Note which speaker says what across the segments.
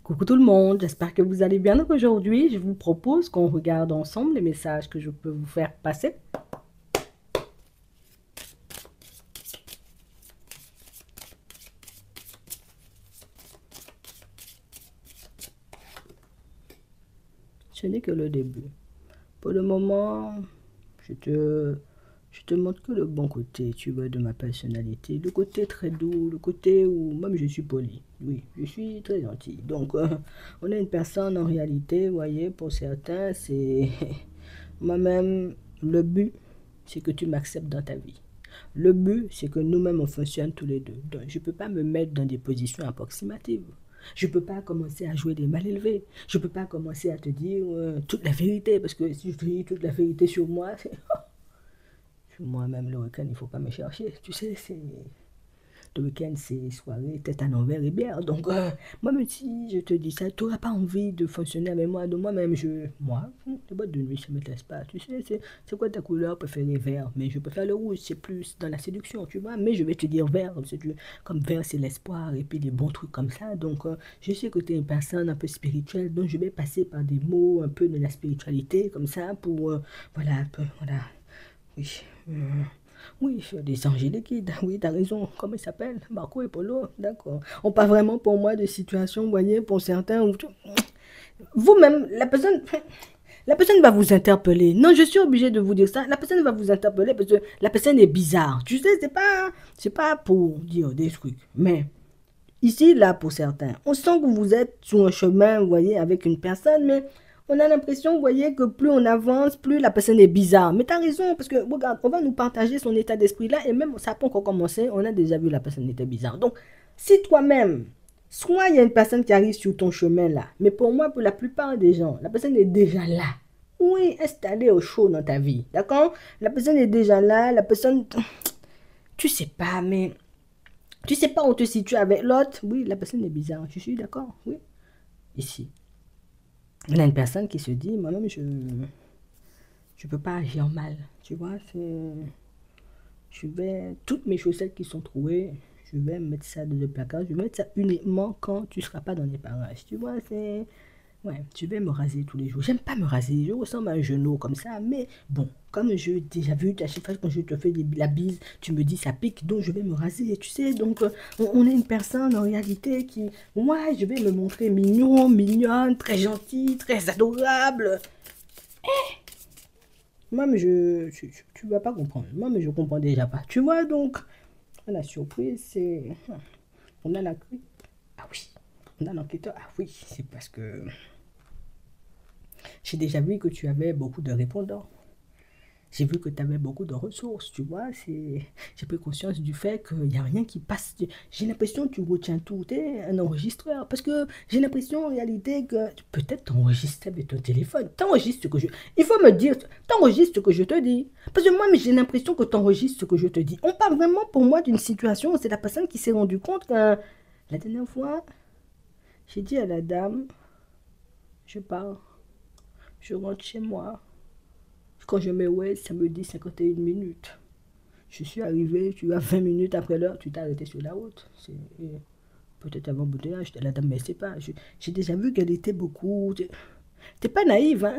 Speaker 1: Coucou tout le monde, j'espère que vous allez bien. Donc aujourd'hui, je vous propose qu'on regarde ensemble les messages que je peux vous faire passer. Ce n'est que le début. Pour le moment, je te, je te montre que le bon côté, tu vois, de ma personnalité. Le côté très doux, le côté où même je suis poli. Oui, je suis très gentil. Donc, on a une personne en réalité, vous voyez, pour certains, c'est moi-même, le but, c'est que tu m'acceptes dans ta vie. Le but, c'est que nous-mêmes, on fonctionne tous les deux. Donc, je ne peux pas me mettre dans des positions approximatives. Je ne peux pas commencer à jouer des mal élevés. Je ne peux pas commencer à te dire toute la vérité, parce que si je te dis toute la vérité sur moi, c'est sur moi-même le week-end, il ne faut pas me chercher. Tu sais, c'est le week-end, c'est soirée, tête à l'envers et bière. Donc, moi, même si je te dis ça, tu n'auras pas envie de fonctionner avec moi. De moi-même, les boîtes de nuit, ça ne m'intéresse pas. Tu sais, c'est quoi ta couleur préférée? Vert. Mais je préfère le rouge, c'est plus dans la séduction, tu vois. Mais je vais te dire vert, comme vert, c'est l'espoir et puis des bons trucs comme ça. Donc, je sais que tu es une personne un peu spirituelle, donc je vais passer par des mots un peu de la spiritualité, comme ça, pour, voilà, un peu, voilà. Oui. Oui, des angéliques, oui, t'as raison. Comment il s'appelle? Marco et Polo, d'accord. On parle vraiment pour moi de situations, vous voyez, pour certains, où vous-même, la personne va vous interpeller. Non, je suis obligée de vous dire ça. La personne va vous interpeller parce que la personne est bizarre. Tu sais, c'est pas pour dire des trucs. Mais ici, là, pour certains, on sent que vous êtes sur un chemin, vous voyez, avec une personne, mais on a l'impression, vous voyez, que plus on avance, plus la personne est bizarre. Mais tu as raison, parce que, regarde, on va nous partager son état d'esprit là, et même, ça n'a pas encore commencé, on a déjà vu la personne était bizarre. Donc, si toi-même, soit il y a une personne qui arrive sur ton chemin là, mais pour moi, pour la plupart des gens, la personne est déjà là. Oui, installée au chaud dans ta vie, d'accord? La personne est déjà là, la personne, tu sais pas, mais tu sais pas où te situer avec l'autre. Oui, la personne est bizarre. Je suis d'accord. Oui. Ici, on a une personne qui se dit, moi-même, je peux pas agir mal. Tu vois, je vais, toutes mes chaussettes qui sont trouées, je vais mettre ça dans le placard. Je vais mettre ça uniquement quand tu seras pas dans les parages. Tu vois, c'est, ouais, je vais me raser tous les jours. J'aime pas me raser, je ressemble à un genou comme ça, mais bon, comme je déjà vu, à chaque fois quand je te fais la bise, tu me dis ça pique, donc je vais me raser, tu sais. Donc, on est une personne en réalité qui, moi, je vais me montrer mignon, mignonne, très gentille, très adorable. Moi, mais tu vas pas comprendre. Moi, mais je comprends déjà pas. Tu vois, donc, la surprise, c'est, on a la, ah oui, on a l'enquêteur, ah oui, c'est parce que j'ai déjà vu que tu avais beaucoup de répondants. J'ai vu que tu avais beaucoup de ressources, tu vois. J'ai pris conscience du fait qu'il n'y a rien qui passe. J'ai l'impression que tu retiens tout. Tu es un enregistreur. Parce que j'ai l'impression en réalité que peut-être t'enregistres avec ton téléphone. T'enregistres ce que je... Il faut me dire, t'enregistres ce que je te dis. Parce que moi, j'ai l'impression que t'enregistres ce que je te dis. On parle vraiment pour moi d'une situation où c'est la personne qui s'est rendue compte que la dernière fois, j'ai dit à la dame, je pars, je rentre chez moi. Quand je me ouais, ça me dit 51 minutes. Je suis arrivé, tu as 20 minutes après l'heure, tu t'es arrêté sur la route. C'est peut-être avant bouteillage, la dame, mais c'est pas. J'ai déjà vu qu'elle était beaucoup. T'es pas naïve, hein?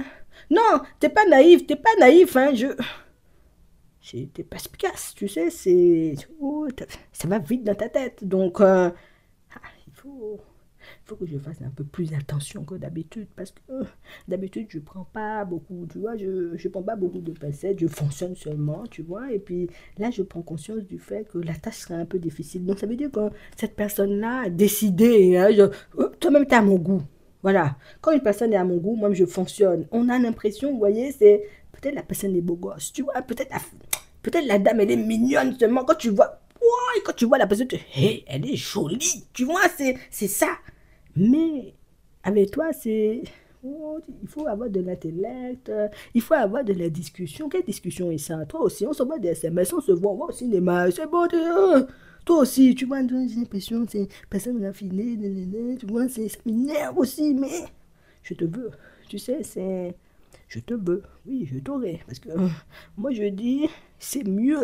Speaker 1: Non, t'es pas naïf, hein? T'es perspicace, tu sais, c'est. Oh, ça va vite dans ta tête. Donc, il faut que je fasse un peu plus attention que d'habitude parce que d'habitude je prends pas beaucoup, tu vois, je prends pas beaucoup de pincettes, je fonctionne seulement, tu vois, et puis là je prends conscience du fait que la tâche sera un peu difficile. Donc ça veut dire que cette personne-là a décidé, hein, toi-même tu es à mon goût. Voilà, quand une personne est à mon goût, moi je fonctionne. On a l'impression, vous voyez, c'est peut-être la personne est beau gosse, tu vois, peut-être la dame elle est mignonne seulement quand tu vois. Ouais, quand tu vois la personne, hey, elle est jolie, tu vois, c'est ça. Mais avec toi, c'est. Oh, il faut avoir de l'intellect, il faut avoir de la discussion. Quelle discussion est ça? Toi aussi, on se voit des SMS, on se voit, on va au cinéma, c'est bon. Toi aussi, tu vois, j'ai l'impression, c'est personne raffinée, tu vois, ça m'énerve aussi, mais je te veux. Tu sais, je te veux, oui, je t'aurai. Parce que moi, je dis, c'est mieux.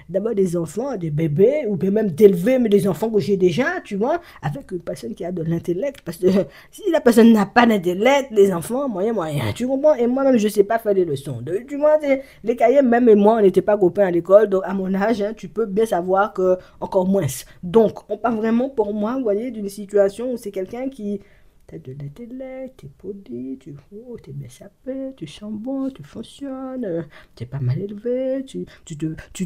Speaker 1: d'avoir des enfants, des bébés, ou bien même d'élever des enfants que j'ai déjà, tu vois, avec une personne qui a de l'intellect. Parce que si la personne n'a pas d'intellect, les enfants, moyen, tu comprends? Et moi-même, je ne sais pas faire des leçons. Tu vois, les cahiers, même et moi, on n'était pas copains à l'école, donc à mon âge, hein, tu peux bien savoir que encore moins. Donc, on parle vraiment pour moi, vous voyez, d'une situation où c'est quelqu'un qui t'as de l'intellect, t'es poli, t'es bien sapé, tu sens bon, tu fonctionnes, t'es pas mal élevé, tu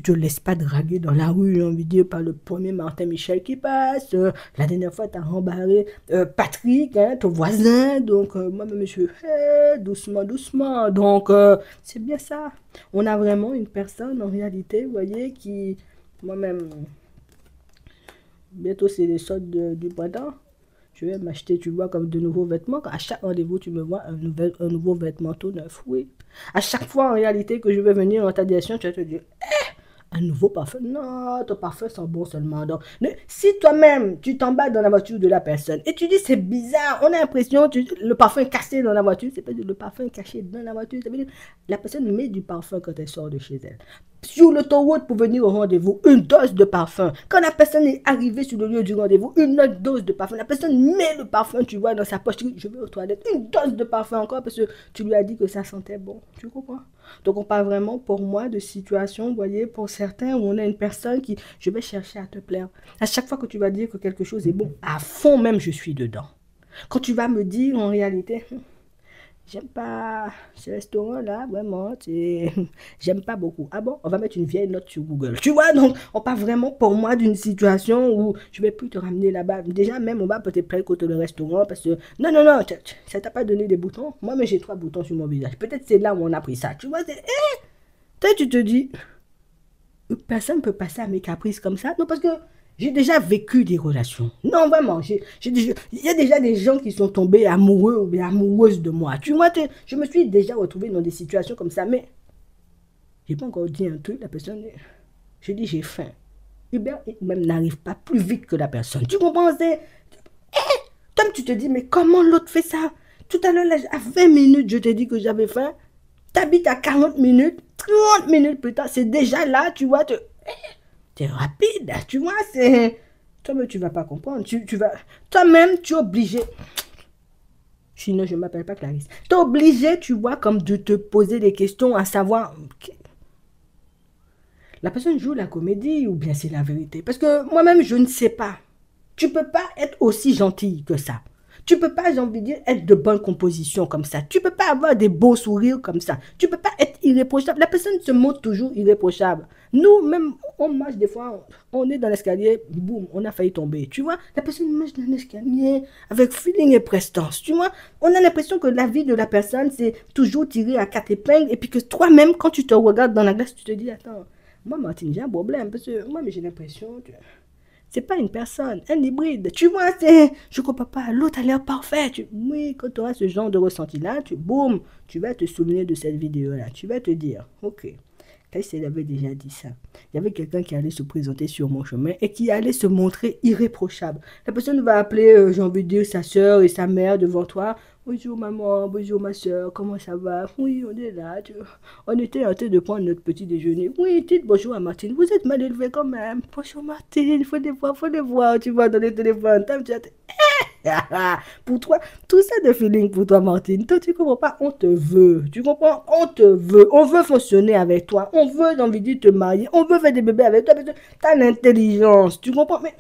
Speaker 1: te laisses pas draguer dans la rue, j'ai envie de dire, par le premier Martin Michel qui passe. La dernière fois, t'as rembarré Patrick, hein, ton voisin, donc moi-même, je suis doucement, doucement. Donc, c'est bien ça. On a vraiment une personne, en réalité, vous voyez, qui, moi-même, bientôt c'est les soldes du printemps. Je vais m'acheter, tu vois, comme de nouveaux vêtements. À chaque rendez-vous, tu me vois un nouveau vêtement tout neuf, oui. À chaque fois, en réalité, que je vais venir dans ta direction, tu vas te dire, un nouveau parfum. Non, ton parfum sent bon seulement. Donc, si toi-même, tu t'emballes dans la voiture de la personne et tu dis, c'est bizarre, on a l'impression que le parfum est caché dans la voiture. C'est pas le parfum est caché dans la voiture. Ça veut dire, la personne met du parfum quand elle sort de chez elle. Sur l'autoroute pour venir au rendez-vous, une dose de parfum. Quand la personne est arrivée sur le lieu du rendez-vous, une autre dose de parfum. La personne met le parfum, tu vois, dans sa poche. Tu dis, je vais aux toilettes, une dose de parfum encore parce que tu lui as dit que ça sentait bon. Tu comprends? Donc, on parle vraiment, pour moi, de situation, vous voyez, pour certains, où on a une personne qui, je vais chercher à te plaire. À chaque fois que tu vas dire que quelque chose est bon, à fond même, je suis dedans. Quand tu vas me dire, en réalité, j'aime pas ce restaurant-là, vraiment, j'aime pas beaucoup. Ah bon, on va mettre une vieille note sur Google. Tu vois, donc, on parle vraiment pour moi d'une situation où je vais plus te ramener là-bas. Déjà, même, on va peut-être plaindre contre le restaurant parce que, non, ça t'a pas donné des boutons. Moi, mais j'ai 3 boutons sur mon visage. Peut-être c'est là où on a pris ça. Tu vois, tu te dis, personne ne peut passer à mes caprices comme ça. Non, parce que j'ai déjà vécu des relations. Non, vraiment, il y a déjà des gens qui sont tombés amoureux ou bien amoureuses de moi. Tu vois, je me suis déjà retrouvée dans des situations comme ça, mais j'ai pas encore dit un truc, la personne, je dis j'ai faim. Uber même n'arrive pas plus vite que la personne. Tu comprends? Toi, tu te dis, mais comment l'autre fait ça? Tout à l'heure, à 20 minutes, je t'ai dit que j'avais faim. T'habites à 40 minutes, 30 minutes plus tard, c'est déjà là, tu vois, t'es rapide, tu vois, c'est... Toi-même, tu vas pas comprendre, toi-même, tu es obligé, sinon je ne m'appelle pas Clarisse, tu es obligé, tu vois, comme de te poser des questions, à savoir, la personne joue la comédie ou bien c'est la vérité, parce que moi-même, je ne sais pas, tu peux pas être aussi gentille que ça. Tu peux pas, j'ai envie de dire, être de bonne composition comme ça. Tu peux pas avoir des beaux sourires comme ça. Tu peux pas être irréprochable. La personne se montre toujours irréprochable. Nous, même, on marche des fois, on est dans l'escalier, boum, on a failli tomber. Tu vois, la personne marche dans l'escalier avec feeling et prestance. Tu vois, on a l'impression que la vie de la personne, c'est toujours tiré à 4 épingles et puis que toi-même, quand tu te regardes dans la glace, tu te dis, attends, moi, Martine, j'ai un problème parce que moi, mais j'ai l'impression que... C'est pas une personne, un hybride. Tu vois, je comprends pas, l'autre a l'air parfait. Oui, quand tu auras ce genre de ressenti-là, boum, tu vas te souvenir de cette vidéo-là. Tu vas te dire, ok, Kaycé avait déjà dit ça. Il y avait quelqu'un qui allait se présenter sur mon chemin et qui allait se montrer irréprochable. La personne va appeler, j'ai envie de dire, sa soeur et sa mère devant toi. Bonjour maman, bonjour ma soeur, comment ça va? Oui, on est là. On était en train de prendre notre petit déjeuner. Oui, dites bonjour à Martine. Vous êtes mal élevé quand même. Bonjour Martine, il faut les voir. Tu vois, dans les téléphones. Pour toi, tout ça de feeling pour toi, Martine. Toi, tu comprends pas, on te veut. Tu comprends? On te veut. On veut fonctionner avec toi. On veut, j'ai envie de te marier. On veut faire des bébés avec toi parce que tu as l'intelligence. Tu comprends? Mais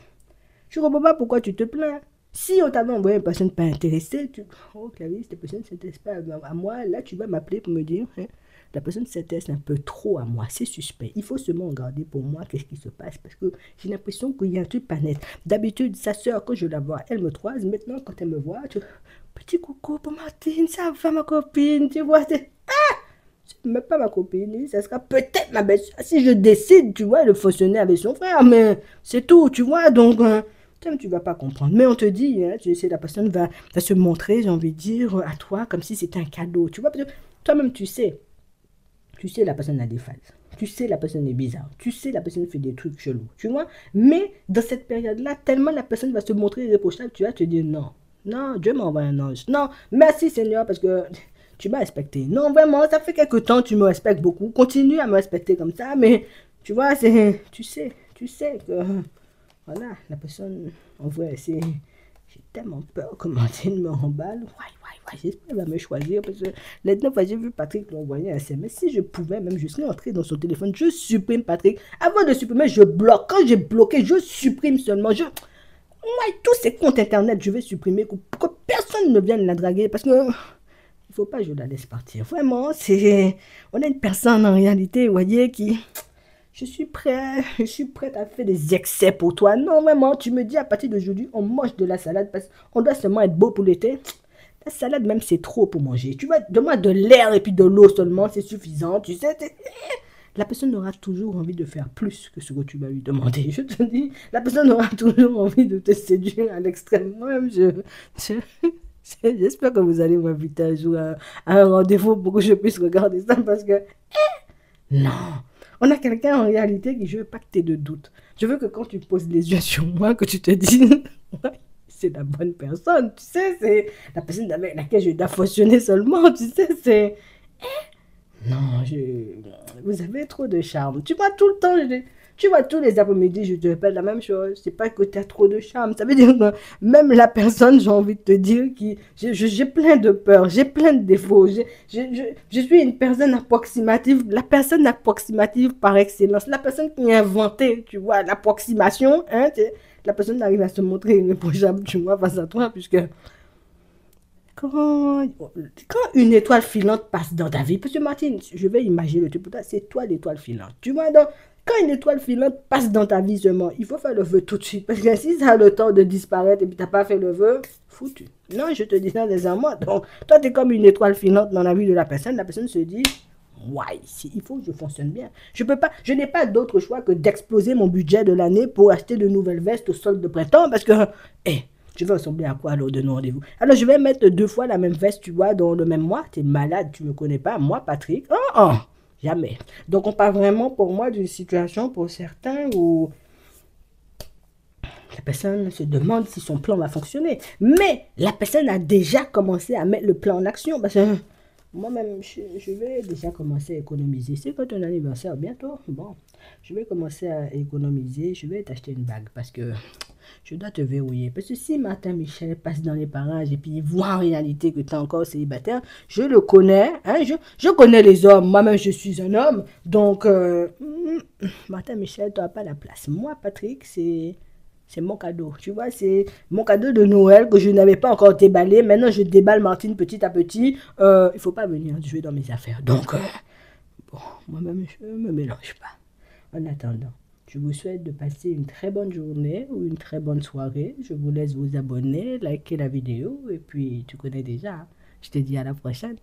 Speaker 1: je comprends pas pourquoi tu te plains. Si on t'avait envoyé une personne pas intéressée, oh Clarisse, cette personne ne s'intéresse pas à moi, là tu vas m'appeler pour me dire, hein, la personne s'intéresse un peu trop à moi, c'est suspect. Il faut seulement regarder pour moi qu'est-ce qui se passe parce que j'ai l'impression qu'il y a un truc pas net. D'habitude, sa soeur, quand je la vois, elle me croise. Maintenant, quand elle me voit, petit coucou pour Martine, ça va ma copine, tu vois, c'est même pas ma copine, ça sera peut-être ma belle-soeur si je décide, tu vois, de fonctionner avec son frère, mais c'est tout, tu vois, donc... tu vas pas comprendre. Mais on te dit, hein, la personne va se montrer, j'ai envie de dire, à toi, comme si c'était un cadeau. Tu vois, parce que toi-même, tu sais, la personne a des phases. Tu sais, la personne est bizarre. Tu sais, la personne fait des trucs chelous. Tu vois, mais dans cette période-là, tellement la personne va se montrer irréprochable, tu vas te dire non. Non, Dieu m'envoie un ange. Non, merci Seigneur, parce que tu m'as respecté. Non, vraiment, ça fait quelque temps que tu me respectes beaucoup. Continue à me respecter comme ça, mais Tu vois, tu sais que, voilà, la personne, en vrai, j'ai tellement peur que Martine me remballe. Ouais, j'espère qu'elle va me choisir parce que la dernière fois, j'ai vu Patrick lui envoyer un SMS. Si je pouvais, même, je serais entré dans son téléphone, je supprime Patrick. Avant de supprimer, je bloque. Quand j'ai bloqué, je supprime seulement. Ouais, tous ces comptes internet, je vais supprimer pour que personne ne vienne la draguer parce que il faut pas que je la laisse partir. Vraiment, on a une personne en réalité, vous voyez, qui, je suis prête à faire des excès pour toi. Non, vraiment, tu me dis à partir d'aujourd'hui, on mange de la salade parce qu'on doit seulement être beau pour l'été. La salade même, c'est trop pour manger. Tu vois, donne-moi de l'air et puis de l'eau seulement, c'est suffisant. Tu sais, la personne aura toujours envie de faire plus que ce que tu vas lui demander. Je te dis, la personne aura toujours envie de te séduire à l'extrême. Moi-même, j'espère que vous allez m'inviter un jour à un rendez-vous pour que je puisse regarder ça parce que, non, on a quelqu'un en réalité qui je veux pas que tu aies de doute. Je veux que quand tu poses les yeux sur moi, que tu te dises, ouais, c'est la bonne personne, tu sais, c'est la personne avec laquelle je dois fonctionner seulement, tu sais, c'est... Non, vous avez trop de charme. Tu vois, tout le temps, tu vois, tous les après-midi, je te répète la même chose. C'est pas que tu as trop de charme. Ça veut dire que même la personne, j'ai envie de te dire, j'ai plein de peurs, j'ai plein de défauts. Je suis une personne approximative, la personne approximative par excellence. La personne qui a inventé, tu vois, l'approximation. Hein, la personne arrive à se montrer irréprochable, tu vois, face à toi, puisque quand, quand une étoile filante passe dans ta vie, parce que Martine, je vais imaginer le truc pour toi, c'est toi l'étoile filante. Tu vois, donc, quand une étoile filante passe dans ta vie seulement, il faut faire le vœu tout de suite. Parce que si ça a le temps de disparaître et puis tu n'as pas fait le vœu, foutu. Non, je te dis ça des mois. Donc, toi, tu es comme une étoile filante dans la vie de la personne se dit, ouais, il faut que je fonctionne bien. Je n'ai pas d'autre choix que d'exploser mon budget de l'année pour acheter de nouvelles vestes au solde de printemps parce que, je vais ressembler à quoi lors de nos rendez-vous? Alors, je vais mettre 2 fois la même veste, tu vois, dans le même mois. T'es malade, tu me connais pas. Moi, Patrick, jamais. Donc, on parle vraiment pour moi d'une situation pour certains où la personne se demande si son plan va fonctionner. Mais la personne a déjà commencé à mettre le plan en action. Parce que moi-même, je vais déjà commencer à économiser. C'est quand ton anniversaire bientôt. Bon, je vais commencer à économiser. Je vais t'acheter une bague parce que je dois te verrouiller. Parce que si Martin Michel passe dans les parages et puis il voit en réalité que tu es encore célibataire, je le connais. Hein, je connais les hommes. Moi-même, je suis un homme. Donc, Martin Michel, tu n'as pas la place. Moi, Patrick, c'est mon cadeau. Tu vois, c'est mon cadeau de Noël que je n'avais pas encore déballé. Maintenant, je déballe Martine petit à petit. Il ne faut pas venir jouer dans mes affaires. Donc, bon, moi-même, je ne me mélange pas. En attendant, je vous souhaite de passer une très bonne journée ou une très bonne soirée. Je vous laisse vous abonner, liker la vidéo et puis tu connais déjà. Hein. Je te dis à la prochaine.